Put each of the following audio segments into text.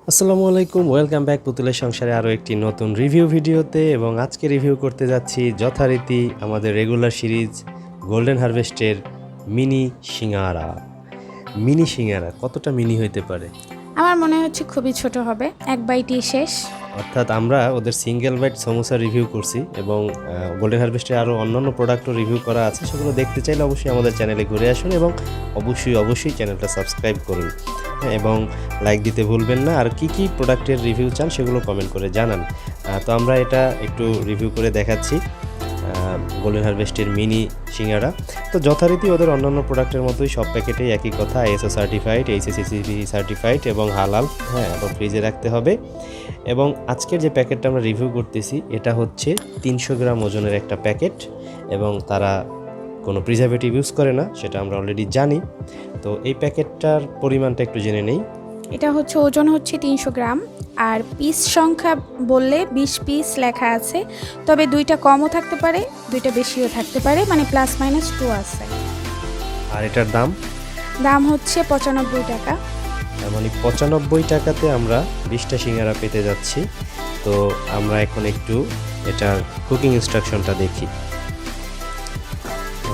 আসসালামু আলাইকুম, welcome back পুতুলের সংসারে আরও একটি নতুন রিভিউ ভিডিওতে। এবং আজকে রিভিউ করতে যাচ্ছি যথারীতি আমাদের রেগুলার সিরিজ গোল্ডেন হারভেস্টের মিনি সিঙ্গারা। মিনি সিঙ্গারা কতটা মিনি হইতে পারে? আমার মনে হচ্ছে খুবই ছোট হবে, এক বাইটেই শেষ। অর্থাৎ আমরা ওদের সিঙ্গেল বাইট সমোসা রিভিউ করছি এবং গোল্ডেন হারভেস্টের আরও অন্যান্য প্রোডাক্টও রিভিউ করা আছে। সেগুলো দেখতে চাইলে অবশ্যই আমাদের চ্যানেলে ঘুরে আসুন এবং অবশ্যই চ্যানেলটা সাবস্ক্রাইব করুন এবং লাইক দিতে ভুলবেন না। আর কি কি প্রোডাক্টের রিভিউ চান সেগুলো কমেন্ট করে জানান। তো আমরা এটা একটু রিভিউ করে দেখাচ্ছি গোল্ডেন হারভেস্টের মিনি সিঙ্গারা। তো যথারীতি ওদের অন্যান্য প্রোডাক্টের মতোই সব প্যাকেটেই একই কথা, ISO সার্টিফাইড, HACCP সার্টিফাইড এবং হালাল, এবং ফ্রিজে রাখতে হবে। এবং আজকের যে প্যাকেটটা আমরা রিভিউ করতেছি এটা হচ্ছে 300 গ্রাম ওজনের একটা প্যাকেট এবং তারা কোনো প্রিজারভেটিভ ইউজ করে না, সেটা আমরা অলরেডি জানি। তো এই প্যাকেটটার পরিমাণটা একটু জেনে নেই। এটা হচ্ছে ওজন হচ্ছে 300 গ্রাম, আর পিস সংখ্যা বললে 20 পিস লেখা আছে, তবে দুইটা কমও থাকতে পারে, দুইটা বেশিও থাকতে পারে, মানে +-2 আছে। আর এটার দাম দাম হচ্ছে 95 টাকা। মানে 95 টাকাতে আমরা 20টা সিঙ্গারা পেতে যাচ্ছি। তো আমরা এখন একটু এটার কুকিং ইনস্ট্রাকশনটা দেখি।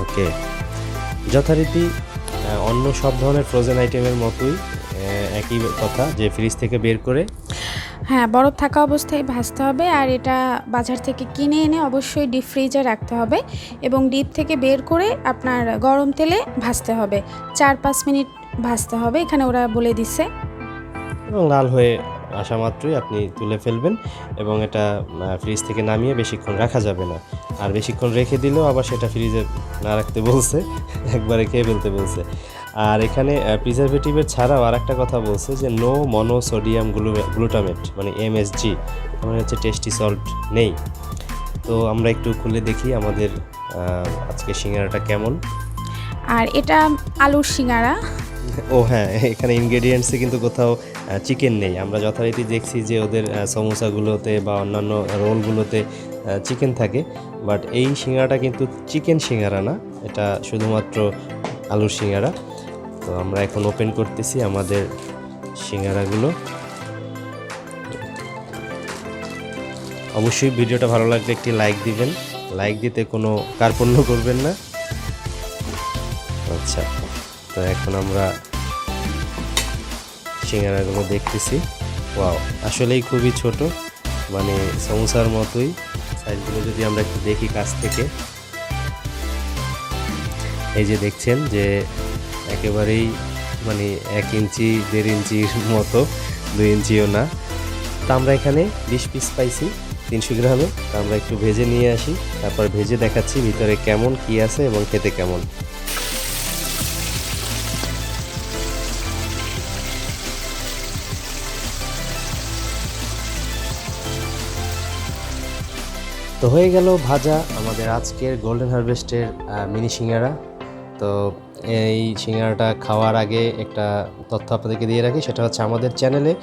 ওকে, যথারীতি অন্য সব ধরনের ফ্রোজেন আইটেমের মতোই একই কথা যে ফ্রিজ থেকে বের করে বরফ থাকা অবস্থায় ভাজতে হবে। আর এটা বাজার থেকে কিনে এনে অবশ্যই ডিপ ফ্রিজে রাখতে হবে এবং ডিপ থেকে বের করে আপনার গরম তেলে ভাজতে হবে, 4-5 মিনিট ভাজতে হবে, এখানে ওরা বলে দিচ্ছে। এবং লাল হয়ে আসা মাত্রই আপনি তুলে ফেলবেন এবং এটা ফ্রিজ থেকে নামিয়ে বেশিক্ষণ রাখা যাবে না। আর বেশিক্ষণ রেখে দিলেও আবার সেটা ফ্রিজে না রাখতে বলছে, একবারে খেয়ে ফেলতে বলছে। আর এখানে প্রিজারভেটিভের ছাড়াও আর একটা কথা বলছে যে নো মনোসোডিয়াম গ্লুটামেট, মানে MSG, মানে হচ্ছে টেস্টি সল্ট নেই। তো আমরা একটু খুলে দেখি আমাদের আজকে সিঙ্গারাটা কেমন। আর এটা আলুর সিঙ্গারা। ও হ্যাঁ, এখানে ইনগ্রেডিয়েন্টসে কিন্তু কোথাও চিকেন নেই। আমরা যথারীতি দেখছি যে ওদের সমোসাগুলোতে বা অন্যান্য রোলগুলোতে চিকেন থাকে, বাট এই সিঙ্গারাটা কিন্তু চিকেন সিঙ্গারা না, এটা শুধুমাত্র আলুর সিঙ্গারা। তো আমরা এখন ওপেন করতেছি আমাদের সিঙ্গারাগুলো। অবশ্যই ভিডিওটা ভালো লাগলে একটি লাইক দিবেন, লাইক দিতে কোনো কার্পণ্য করবেন না। আচ্ছা, তো এখন আমরা সিঙ্গারাগুলো দেখতেছি। ওয়াও, আসলেই খুবই ছোট, মানে সমোসার মতোই সাইজগুলো। যদি আমরা একটু দেখি কাছ থেকে, এই যে দেখছেন যে একেবারেই মানে 1 ইঞ্চি 1.5 ইঞ্চির মতো, 2 ইঞ্চিও না। তো আমরা এখানে 20 পিস পাইছি 300 গ্রামে। তো আমরা একটু ভেজে নিয়ে আসি, তারপর ভেজে দেখাচ্ছি ভিতরে কেমন কি আছে এবং খেতে কেমন। তো হয়ে গেল ভাজা আমাদের আজকের গোল্ডেন হারভেস্টের মিনি সিঙ্গারা। তো এই সিঙ্গারাটা খাওয়ার আগে একটা তথ্য আপনাদেরকে দিয়ে রাখি, সেটা হচ্ছে আমাদের চ্যানেলে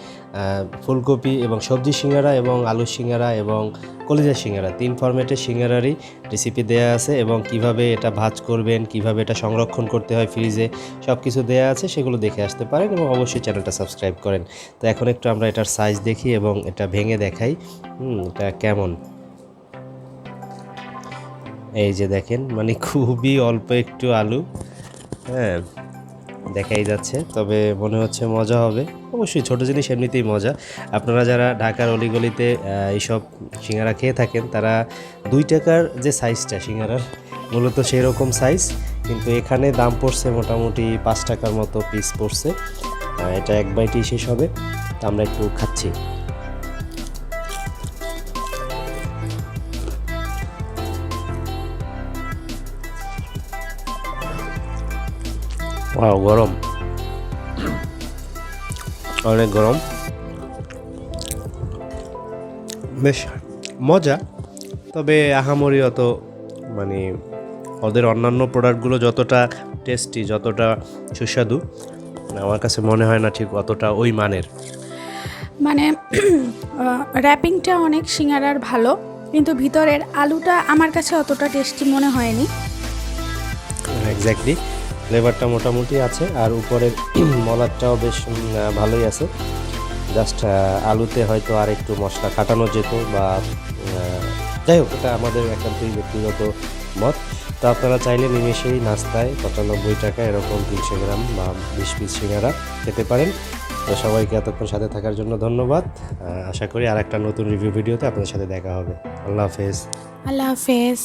ফুলকপি এবং সবজি সিঙ্গারা এবং আলু সিঙ্গারা এবং কলিজা সিঙ্গারা 3 ফরম্যাটের সিঙ্গারারই রেসিপি দেওয়া আছে এবং কিভাবে এটা ভাজ করবেন, কিভাবে এটা সংরক্ষণ করতে হয় ফ্রিজে, সব কিছু দেওয়া আছে, সেগুলো দেখে আসতে পারেন এবং অবশ্যই চ্যানেলটা সাবস্ক্রাইব করেন। তো এখন একটু আমরা এটার সাইজ দেখি এবং এটা ভেঙে দেখাই এটা কেমন। এই যে দেখেন, মানে খুবই অল্প একটু আলু, দেখাই যাচ্ছে, তবে মনে হচ্ছে মজা হবে। অবশ্যই ছোট জিনিস এমনিতেই মজা। আপনারা যারা ঢাকার অলিগলিতে এইসব সিঙ্গারা খেয়ে থাকেন, তারা 2 টাকার যে সাইজটা সিঙ্গারার, মূলত সেই রকম সাইজ, কিন্তু এখানে দাম পড়ছে মোটামুটি 5 টাকার মতো পিস পড়ছে। এটা এক বাইটেই শেষ হবে। তো আমরা একটু খাচ্ছি। ওয়াও, গরম, অনেক গরম, বেশ মজা। তবে আহামরি অত, মানে ওদের অন্যান্য প্রোডাক্টগুলো যতটা টেস্টি, যতটা সুস্বাদু, আমার কাছে মনে হয় না ঠিক অতটা ওই মানের। মানে র্যাপিংটা অনেক সিঙ্গারার ভালো, কিন্তু ভিতরের আলুটা আমার কাছে অতটা টেস্টি মনে হয়নি। এক্স্যাক্টলি, ফ্লেভারটা মোটামুটি আছে আর উপরের মলাটটাও বেশ ভালোই আছে, জাস্ট আলুতে হয়তো আর একটু মশলা কাটানো যেত বা যাই হোক, এটা আমাদের একান্তই ব্যক্তিগত মত। তো আপনারা চাইলে নিমেষেই নাস্তায় 95 টাকা এরকম 300 গ্রাম বা 20 পিস সিঙ্গারা খেতে পারেন। তো সবাইকে এতক্ষণ সাথে থাকার জন্য ধন্যবাদ। আশা করি আর একটা নতুন রিভিউ ভিডিওতে আপনাদের সাথে দেখা হবে। আল্লাহ হাফেজ। আল্লাহ হাফেজ।